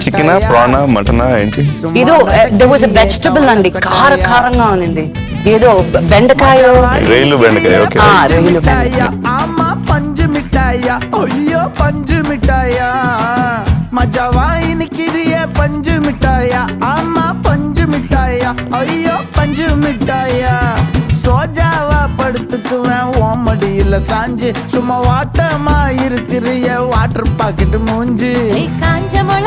chicken ప్రానా మటనా ఏంటి ఏదో there was a vegetable అండి కారంగా ఉంది ఏదో బెండకాయ రైలు బెండకాయ ఓకే రైలు బెండకాయ ఆమా పంజు మిఠాయ అయ్యో పంజు మిఠాయ మజవాయిని కిరియే పంజు మిఠాయ ఆమా పంజు మిఠాయ అయ్యో పంజు మిఠాయ சோஜாவா படுத்துக்குவேன் ஓமடியில சாஞ்சு சும்மா வாட்டமா இருக்கிறிய வாட்டர் பாக்கெட் மூஞ்சி காஞ்ச மொள